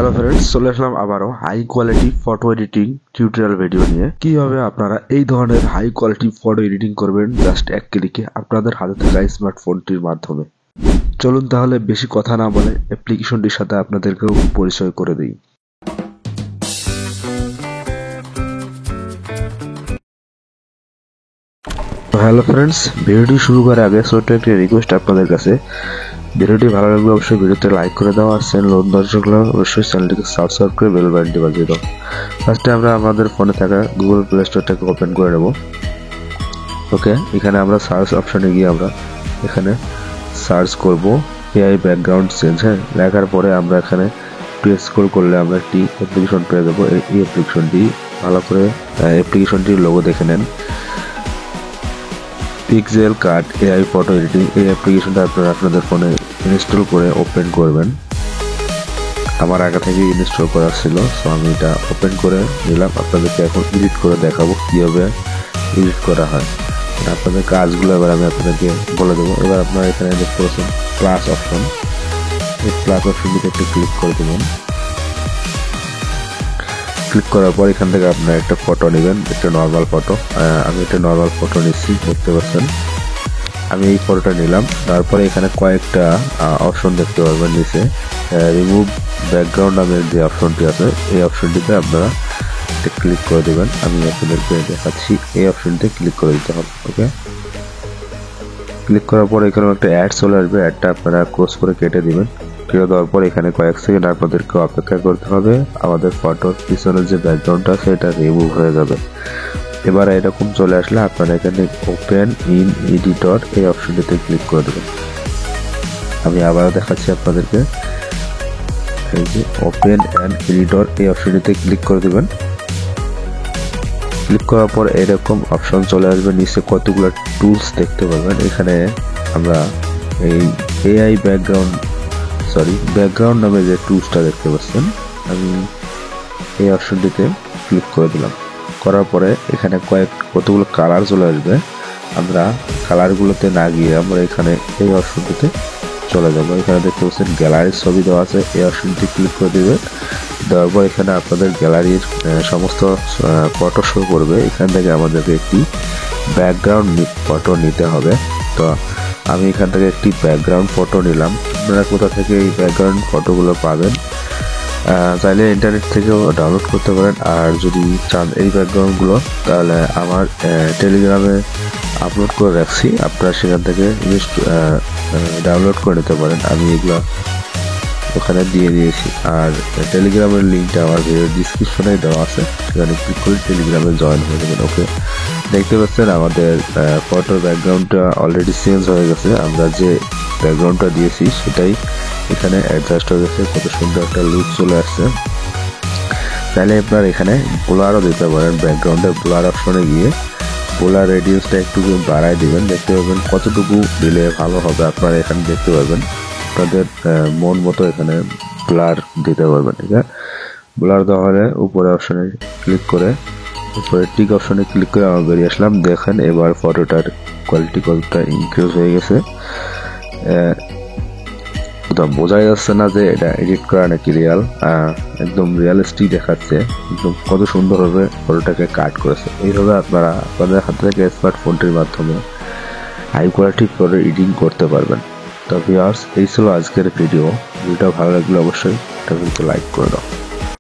Hello friends, চলে আসলাম আবারও high quality photo editing tutorial video নিয়ে। কিভাবে আপনারা এই ধরনের হাই কোয়ালিটি ফটো এডিটিং করবেন জাস্ট এক ক্লিকে আপনাদের হাতে থাকা স্মার্টফোনটির মাধ্যমে। চলুন তাহলে বেশি কথা না বলে অ্যাপ্লিকেশনটির সাথে আপনাদেরকেও পরিচয় করে দিই। হ্যালো ফ্রেন্ডস, ভিডিওটি শুরু করার আগে ছোট্ট একটি রিকোয়েস্ট আপনাদের কাছে। ভিডিওটি ভালো লাগলে অবশ্যই ভিডিওতে লাইক করে দাও, আর চ্যানেল নতুন দর্শক হলে অবশ্যই চ্যানেলটিকে সাবস্ক্রাইব করে বেল বাটনটি বাজিয়ে দাও। ফার্স্টে আমরা আমাদের ফোনে থাকা গুগল প্লে স্টোরটাকে ওপেন করে নেব। ওকে, এখানে আমরা সার্চ অপশনে গিয়ে আমরা এখানে সার্চ করব এআই ব্যাকগ্রাউন্ড চেঞ্জ। হ্যাঁ, লেখার পরে আমরা এখানে প্রেস করলে আমরা একটি অ্যাপ্লিকেশন পেয়ে যাবো। এই অ্যাপ্লিকেশনটি ভালো করে অ্যাপ্লিকেশনটির লোগো দেখে নেন। পিক্সেল কাট এআই ফটো এডিটিং, এই অ্যাপ্লিকেশনটা আপনারা আপনাদের ফোনে ইনস্টল করে ওপেন করবেন। আমার আগে থেকে ইনস্টল করা ছিল, সো আমি এটা ওপেন করে নিলাম। আপনাদেরকে এখন এডিট করে দেখাবো কীভাবে এডিট করা হয়। আপনাদের কাজগুলো এবার আমি আপনাদেরকে বলে দেবো। এবার আপনারা এখানে দেখতে পাচ্ছেন প্লাস অপশন, এই প্লাস অপশনটিতে একটু ক্লিক করে দেবেন। ক্লিক করার পর এখান থেকে আপনারা একটা ফটো নেবেন, একটা নর্মাল ফটো। আমি একটা নর্মাল ফটো নিচ্ছি, দেখতে পাচ্ছেন। আমি এই ফটোটা নিলাম। তারপরে এখানে কয়েকটা অপশন দেখতে পারবেন নিচে। রিমুভ ব্যাকগ্রাউন্ড নামের যে অপশনটি আছে, এই অপশনটিতে আপনারা ক্লিক করে দেবেন। আমি আপনাদেরকে দেখাচ্ছি, এই অপশনটিতে ক্লিক করে দিতে হবে। ওকে, ক্লিক করার পর এখানে একটা অ্যাড চলে আসবে। অ্যাডটা আপনারা ক্লোজ করে কেটে দিবেন। কেটে দেওয়ার পর এখানে কয়েক সেকেন্ড আপনাদেরকে অপেক্ষা করতে হবে। আমাদের ফটোর পিছনের যে ব্যাকগ্রাউন্ডটা আছে এটা রিমুভ হয়ে যাবে। এবার এরকম চলে আসলে আপনারা এখানে ওপেন ইন এডিটর এই অপশনটিতে ক্লিক করে দেবেন। আমি আবারও দেখাচ্ছি আপনাদেরকে, এই যে ওপেন অ্যান্ড এডিটর এই অপশনটিতে ক্লিক করে দেবেন। ক্লিক করার পর এরকম অপশন চলে আসবে। নিচে কতগুলো টুলস দেখতে পাবেন। এখানে আমরা এই এআই ব্যাকগ্রাউন্ড নামে যে টুলসটা দেখতে পাচ্ছেন, আমি এই অপশনটিতে ক্লিক করে দিলাম। করার পরে এখানে কতগুলো কালার চলে আসবে। আমরা কালারগুলোতে না গিয়ে আমরা এখানে এই অপশনটিতে চলে যাবো। এখানে দেখতে পাচ্ছেন গ্যালারির ছবি দেওয়া আছে, এই অপশনটি ক্লিক করে দেবেন। দেওয়ার পর এখানে আপনাদের গ্যালারির সমস্ত ফটো শো করবে। এখান থেকে আমাদেরকে একটি ব্যাকগ্রাউন্ড ফটো নিতে হবে। তো আমি এখান থেকে একটি ব্যাকগ্রাউন্ড ফটো নিলাম। আপনারা কোথা থেকে এই ব্যাকগ্রাউন্ড ফটোগুলো পাবেন, চাইলে ইন্টারনেট থেকেও ডাউনলোড করতে পারেন। আর যদি চান এই ব্যাকগ্রাউন্ডগুলো, তাহলে আমার টেলিগ্রামে আপলোড করে রাখছি, আপনারা সেখান থেকে ডাউনলোড করে নিতে পারেন। আমি এগুলো ওখানে দিয়ে দিয়েছি। আর টেলিগ্রামের লিঙ্কটা আমার ভিডিওর ডিসক্রিপশনে দেওয়া আছে, সেখানে ক্লিক করে টেলিগ্রামে জয়েন হয়ে যাবেন। ওকে, দেখতে পাচ্ছেন আমাদের ফটোর ব্যাকগ্রাউন্ডটা অলরেডি চেঞ্জ হয়ে গেছে। আমরা যে ব্যাকগ্রাউন্ডটা দিয়েছি সেটাই এখানে অ্যাডজাস্ট হয়ে গেছে। কত সুন্দর একটা লুক চলে আসছে। তাহলে আপনার এখানে ব্লারও দিতে পারেন। ব্যাকগ্রাউন্ডে ব্লার অপশনে গিয়ে ব্লার রেডিয়াসটা একটু বাড়ায় দিবেন। দেখতে পাবেন কতটুকু দিলে ভালো হবে। আপনারা এখানে দেখতে পাবেন আপনাদের মন মতো এখানে ব্লার দিতে পারবেন। ঠিক আছে, ব্লার দেওয়া হলে উপরে অপশনে ক্লিক করে উপরে টিক অপশনে ক্লিক করে আমরা বেরিয়ে আসলাম। দেখেন এবার ফটোটার কোয়ালিটি কতটা ইনক্রিজ হয়ে গেছে। বোঝা যাচ্ছে না যে এটা এডিট করা নাকি রিয়াল, একদম রিয়ালিস্টিক দেখাচ্ছে। একদম কত সুন্দরভাবে ফটোটাকে কাট করেছে। এইভাবে আপনারা আপনাদের হাতে থেকে স্মার্টফোনটির মাধ্যমে হাই কোয়ালিটি ফটো এডিটিং করতে পারবেন। তো ভিউয়ার্স, এই ছিল আজকের ভিডিওটা ভালো লাগলে অবশ্যই এটা কিন্তু লাইক করে দাও।